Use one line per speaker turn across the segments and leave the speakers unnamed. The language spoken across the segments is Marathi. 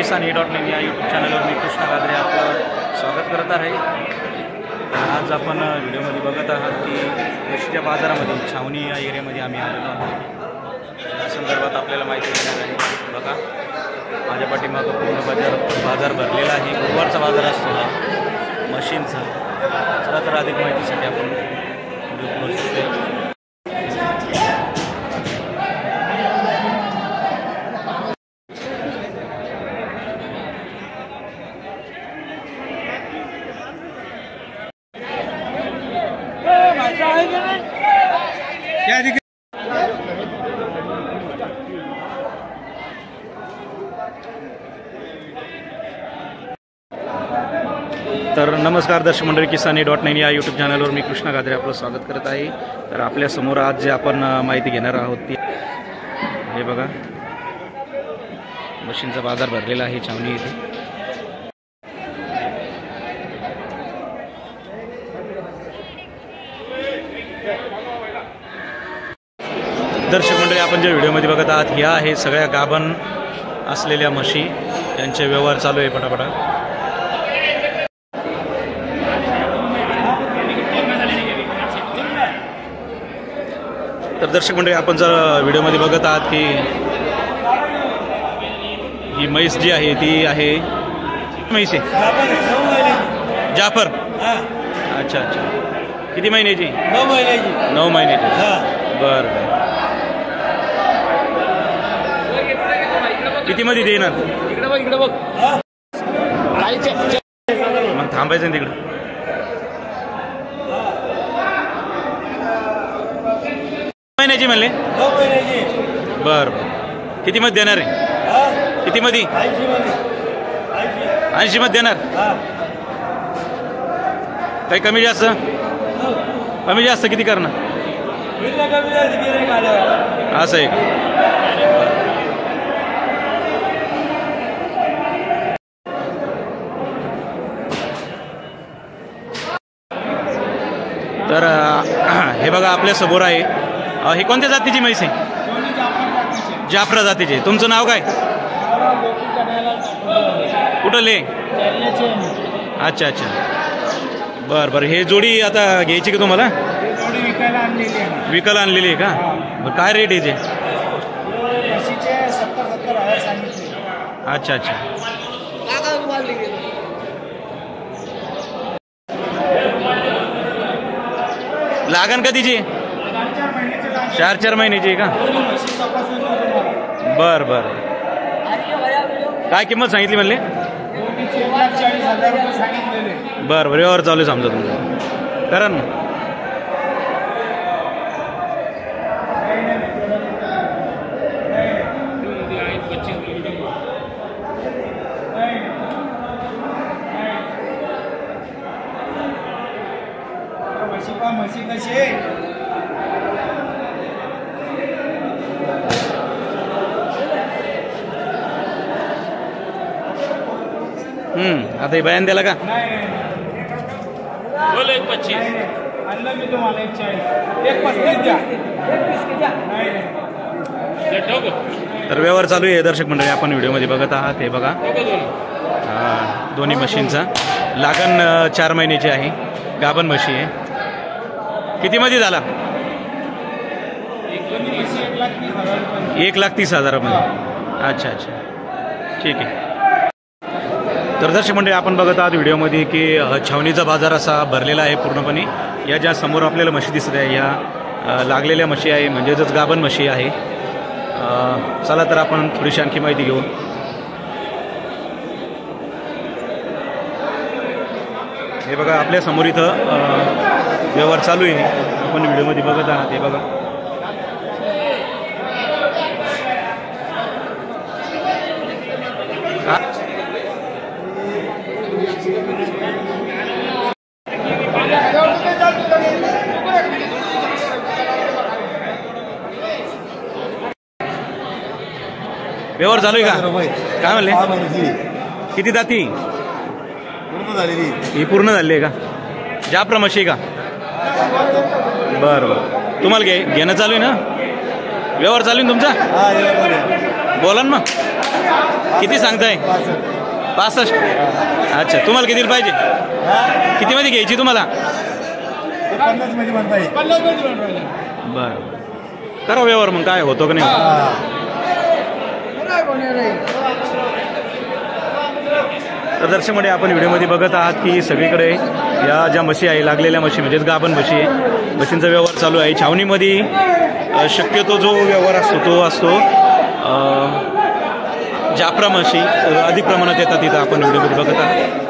किसान.in या यूट्यूब चॅनलवर मी कृष्णा गाद्रे आपलं स्वागत करत आहे। आज आपण व्हिडिओमध्ये बघत आहात की कृषीच्या बाजारामध्ये छावणी या एरियामध्ये आम्ही आलेलो आहोत। या संदर्भात आपल्याला माहिती देणार आहे। बघा माझ्या पाठीमागं पूर्ण बाजार भरलेला आहे। गुरुवारचा बाजार असतो हा मशीनचा। चला तर अधिक माहितीसाठी आपण व्हिडिओ करू शकतो। तर नमस्कार दर्शक मंडळी, किसान.in या यूट्यूब चॅनलवर मी कृष्णा गाद्रे आपलं स्वागत करत आहे। तर आपल्या समोर आज जे आपण माहिती घेणार आहोत ती हे बघा, मशीनचा बाजार भरलेला आहे छावणी येथे। दर्शक मंडळी, आपण जे व्हिडिओमध्ये बघत आहात ह्या आहे सगळ्या गाभण असलेल्या म्हशी, यांचे व्यवहार चालू आहे पटापटा। तर दर्शक मंडळी, आपण जर व्हिडिओमध्ये बघत आहात की ही म्हैस जी आहे ती आहे म्हैस आहे जाफर। अच्छा अच्छा, किती महिन्याची?
9 महिन्याची।
9 महिन्याची, बरं। किती मध्ये देणार?
इकडे बघ
मग थांबायचं तिकडं। महिन्याची म्हणले?
9 महिन्याची।
बरं बरं, किती मध्ये देणार आहे? किती मध्ये? 80 मध्ये देणार? काही कमी जास्त? कमी जास्त किती करणार? असं आहे। तर हे बघा आपल्या समोर आहे, हे कोणत्या जातीची म्हैस आहे? जाफरा जातीची। तुमचं नाव काय? कुठले? अच्छा अच्छा, बरं बरं। हे जोडी आता घ्यायची का तुम्हाला? विकायला आणलेली आहे का? बरं, काय रेट आहे? अच्छा अच्छा, लागण कधीची? 4 महिन्याची आहे का? बर बर, काय किंमत सांगितली म्हणले? बर बर, व्यवहार चालू आहे समजा तुमचा, करा ना।
म्हशी कशी?
आता हे बयान द्याला का?
बोल 1.25 आणलं मी तुम्हाला 1.35 द्या।
तर व्यवहार चालू आहे दर्शक मंडळी, आपण व्हिडिओमध्ये बघत आहात। हे बघा दोन्ही म्हशींचा लागण 4 महिन्याची आहे, गाभण म्हशी आहे। किती मध्ये झाला? 1,30,000 मध्ये। अच्छा अच्छा, ठीक आहे। तर दर्शक मंडळी, आपण बघत आहात व्हिडिओमध्ये की छावणीचा बाजार असा भरलेला आहे पूर्णपणे। या ज्या समोर आपल्याला म्हशी दिसत आहे या लागलेल्या म्हशी आहे, म्हणजेच गाभण म्हशी आहे। चला तर आपण थोडीशी आणखी माहिती घेऊ। हे बघा आपल्या समोर इथं व्यवहार चालू आहे, आपण व्हिडिओमध्ये बघत आहात। हे बघा व्यवहार चालू आहे का? काय म्हणले? किती दाती? ही पूर्ण झाली आहे का? जाफरा म्हशी का? बरं बरं, तुम्हाला घेणं चालू आहे ना? व्यवहार चालू आहे तुमचा? बोला ना मग। किती सांगताय? 65. अच्छा, तुम्हाला किती पाहिजे? कितीमध्ये घ्यायची तुम्हाला?
50 मध्ये म्हणता येईल. 50 मध्ये म्हणता.
बरं, करा व्यवहार मग, काय होतो का नाही. तर दर्शकमध्ये आपण व्हिडिओमध्ये बघत आहात की सगळीकडे या ज्या म्हशी आहे, लागलेल्या म्हशी म्हणजेच गाभण म्हशी आहे, म्हशींचा व्यवहार चालू आहे. छावणीमध्ये शक्यतो जो व्यवहार असतो तो असतो जाफरा म्हशी अधिक प्रमाणात येतात तिथं आपण व्हिडिओमध्ये बघत आहात.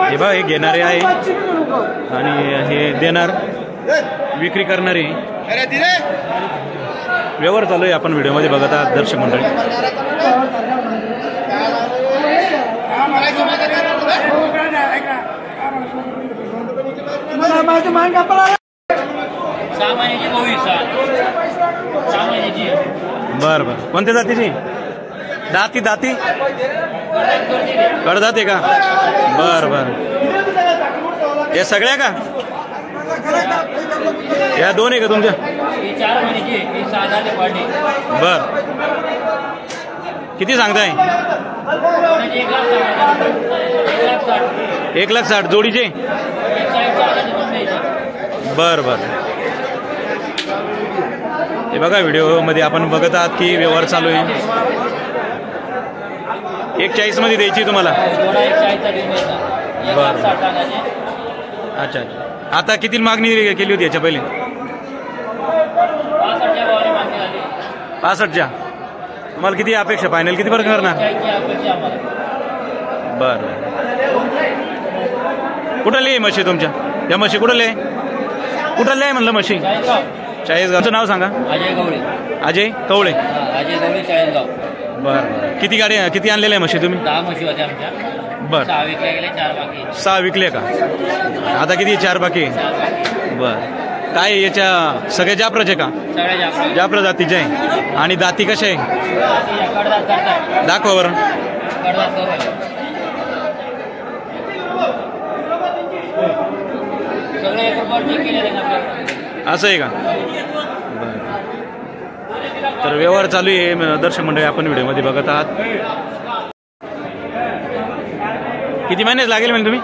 हे बघा, हे घेणारे आहे आणि हे देणार, विक्री करणारे. व्यवहार चालू आहे आपण व्हिडिओमध्ये बघत आहात दर्शक मंडळी. बरं बरं, कोणत्या जातीची? दाती कडदाते का? बरं बरं, या सगळ्या का? या दोन आहे का तुमच्या? बर, किती सांगताय? 1,60,000 जोडीचे? बर बर. हे बघा, व्हिडिओमध्ये आपण बघत आहात की व्यवहार चालू आहे. 1,40,000 मध्ये द्यायची तुम्हाला? बरं, अच्छा अच्छा. आता किती मागणी केली होती याच्या पहिले? 65च्या. तुम्हाला किती अपेक्षा? फायनल किती पर्यंत करणार? बरं, कुठले आहे म्हशी तुमच्या? या म्हशी कुठले आहे म्हणलं म्हशी? चाळीसगावचं नाव सांगा. अजय कवळे. बरं बरं. किती गाडी किती आणलेल्या आहे म्हशी तुम्ही?
10 म्हशी होत्या आमच्या.
बरं,
6 विकल्या गेल्या, 4 बाकी.
6 विकले का? आता किती? 4 बाकी. बरं, काय याच्या सगळ्या जाफराचे का?
सगळ्या
जाफरा जातीचे आहे. आणि दाती कशा आहे?
कडदात करतात.
दाखवा बरं.
कडदात करू सगळे 1 रुपया चेक केलेले आपल्याकडे.
असं आहे का? बरं. तर व्यवहार चालू आहे दर्शक मंडळी, आपण व्हिडिओमध्ये बघत आहात. किती महिने लागेल म्हणजे तुम्ही?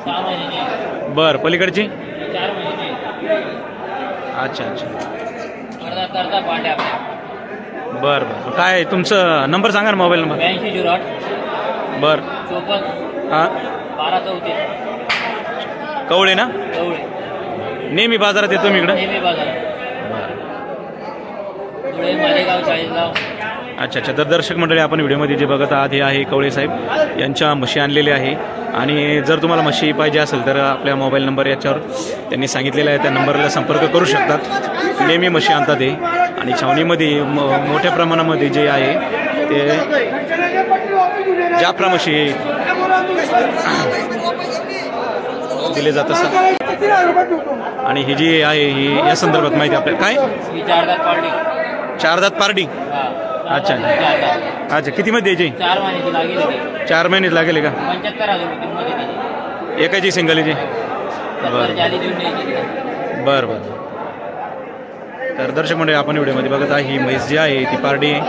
6 महिन्याची.
बरं, पलीकडची?
4 महिन्याची.
अच्छा अच्छा.
कडदात करतात पांड्या आपल्या.
बरं बरं. काय तुमचं नंबर सांगा ना, मोबाईल नंबर?
8208.
बरं.
54.
हां,
1234.
कवळे ना?
कवळे.
नेहमी बाजारात येतो मी इकडं.
नेहमी बाजारात. धुळे, मालेगाव, चाळीसगाव.
अच्छा अच्छा. तर दर्शक मंडळी, आपण व्हिडिओमध्ये जे बघत आहात हे आहे कवळे साहेब यांच्या म्हशी आणलेल्या आहे. आणि जर तुम्हाला म्हशी पाहिजे असेल तर आपल्या मोबाईल नंबर याच्यावर त्यांनी सांगितलेला आहे, त्या नंबरला संपर्क करू शकतात. नेहमी म्हशी आणतात हे. आणि छावणीमध्ये मोठ्या प्रमाणामध्ये जे आहे ते जाफरा म्हशी दिले जात असतात. आणि ही जी आहे ही या संदर्भात माहिती आपल्याला काय? 4 दात पार्टी. अच्छा अच्छा. किती मध्ये द्यायची?
4 महिन्याची लागेल.
4 महिने लागेल का?
75,000 रुपये.
एकाची सिंगलीची? बरं बरं बरं. तर दर्शक मंडळी, आपण व्हिडिओमध्ये बघत आहे ही म्हैस जी आहे ती पारडी आहे.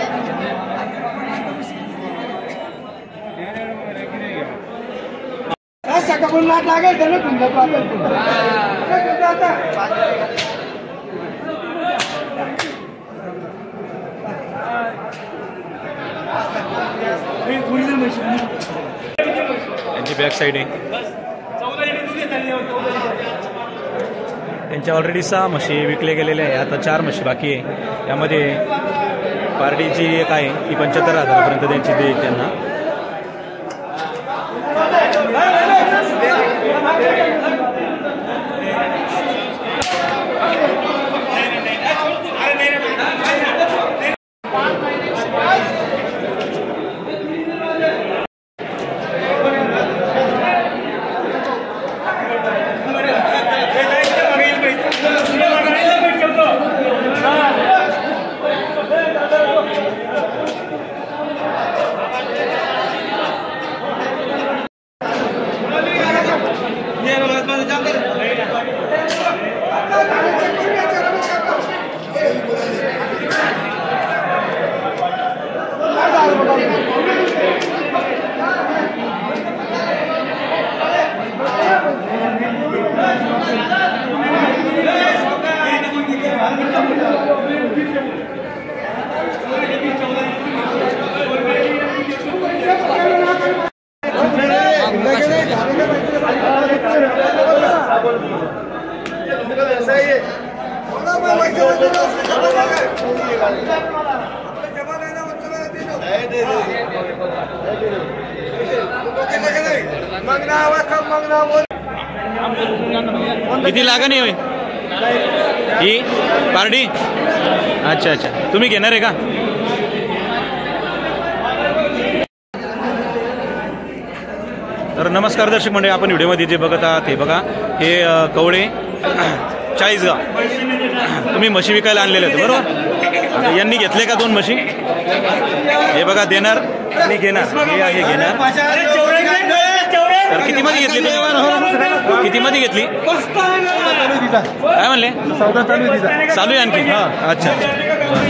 यांची बॅक साईड आहे. त्यांच्या ऑलरेडी 6 म्हशी विकले गेलेले आहे. आता 4 म्हशी बाकी आहे. यामध्ये पारडीची एक आहे ती 75,000 त्यांची देईल त्यांना. किती लागा नाही होय ही पार्टी? अच्छा अच्छा, तुम्ही घेणार आहे का? तर नमस्कार दर्शक मंडळी, आपण व्हिडिओमध्ये जे बघत आहात हे बघा, हे कवळे चाळीसगाव. तुम्ही म्हशी विकायला आणलेले आहेत बरोबर? यांनी घेतले का 2 म्हशी? हे बघा, देणार आणि घेणार, हे आहे घेणार. तर किती मध्ये घेतली तुम्ही? किती मध्ये घेतली? काय म्हणले? चालू आहे आणखी? अच्छा,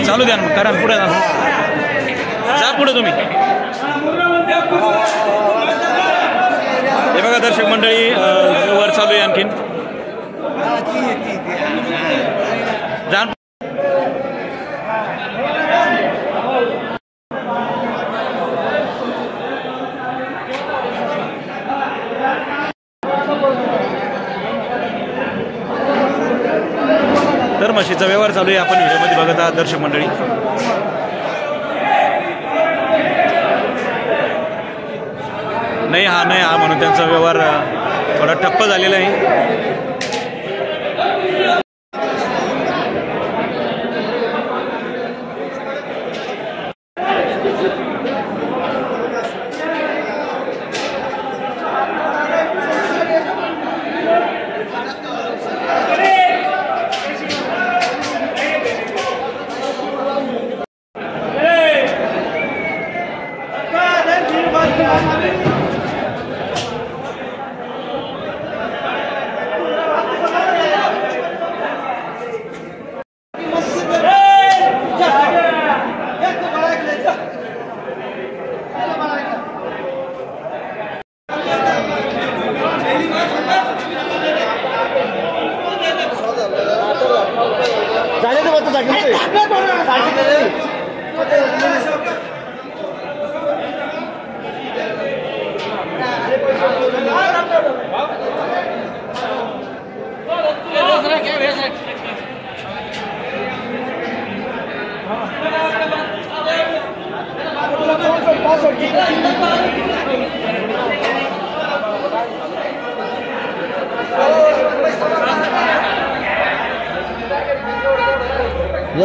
चालू द्या मग, करा पुढे जा, पुढे तुम्ही. हे बघा दर्शक मंडळी, वर चालू आहे आणखीन. जा. तर म्हशीचा व्यवहार चालू आहे, आपण व्हिडिओमध्ये बघत आहात दर्शक मंडळी. नाही हा म्हणून त्यांचा व्यवहार थोडा ठप्प झालेला आहे.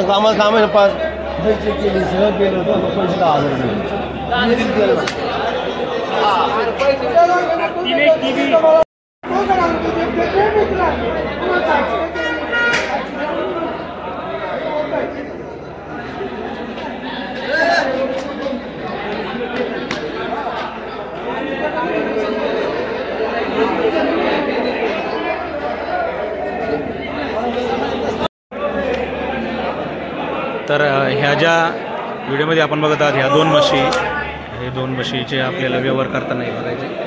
कामाला कामाच्या पास पैसे केले, सगळं केलं होतं, पैसे 10,000
तर ह्या ज्या व्हिडिओमध्ये आपण बघत आहात ह्या 2 म्हशी, हे 2 म्हशीचे आपल्याला व्यवहार करताना बघायचे.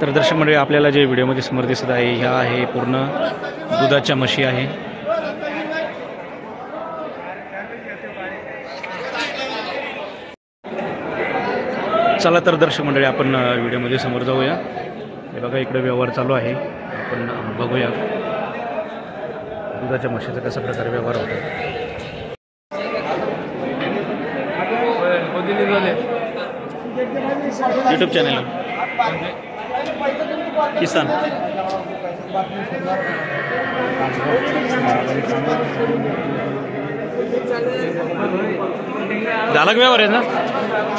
तर दर्शक मंडळी, आपल्याला जे व्हिडिओमध्ये समोर दिसत आहे ह्या आहे पूर्ण दुधाच्या म्हशी आहे. चला तर दर्शक मंडळी, आपण व्हिडिओमध्ये समोर जाऊया. हे बघा, इकडे व्यवहार चालू आहे, आपण बघूया दुधाच्या म्हशीचा कसा प्रकारे व्यवहार होतो. यूट्यूब चॅनल किसान. झाला का व्यवहार आहे ना?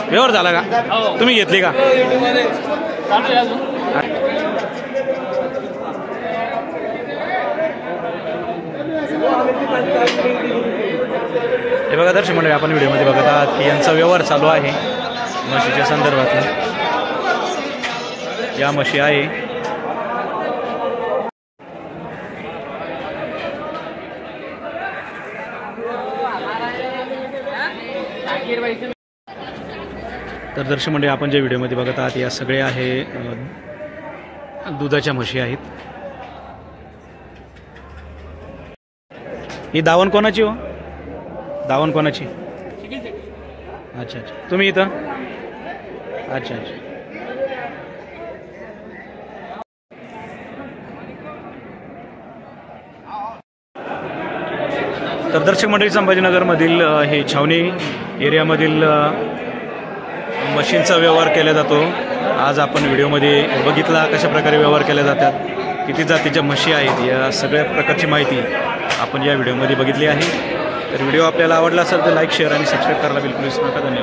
व्यवहार झाला का? तुम्ही घेतली का? हे बघा दर्शक मंडळी, आपण व्हिडिओमध्ये बघत आहात की यांचा व्यवहार चालू आहे म्हशीच्या संदर्भातला. या म्हशी आहे. तर दर्शक मंडळी, आपण जे व्हिडिओमध्ये बघत आहात या सगळ्या आहे दुधाच्या म्हशी आहेत. ही दावण कोणाची हो? दावण कोणाची? अच्छा अच्छा, तुम्ही इथं? अच्छा अच्छा. तर दर्शक मंडळी, संभाजीनगरमधील हे छावणी एरियामधील मशीनचा व्यवहार केला जातो. आज आपण व्हिडिओमध्ये बघितला कशा प्रकारे व्यवहार केले जातात, किती जातीच्या म्हशी आहेत, या सगळ्या प्रकारची माहिती आपण या व्हिडिओमध्ये बघितली आहे. तर व्हिडिओ आपल्याला आवडला असेल तर लाईक, शेअर आणि सबस्क्राईब करायला बिलकुल विसरू नका. धन्यवाद.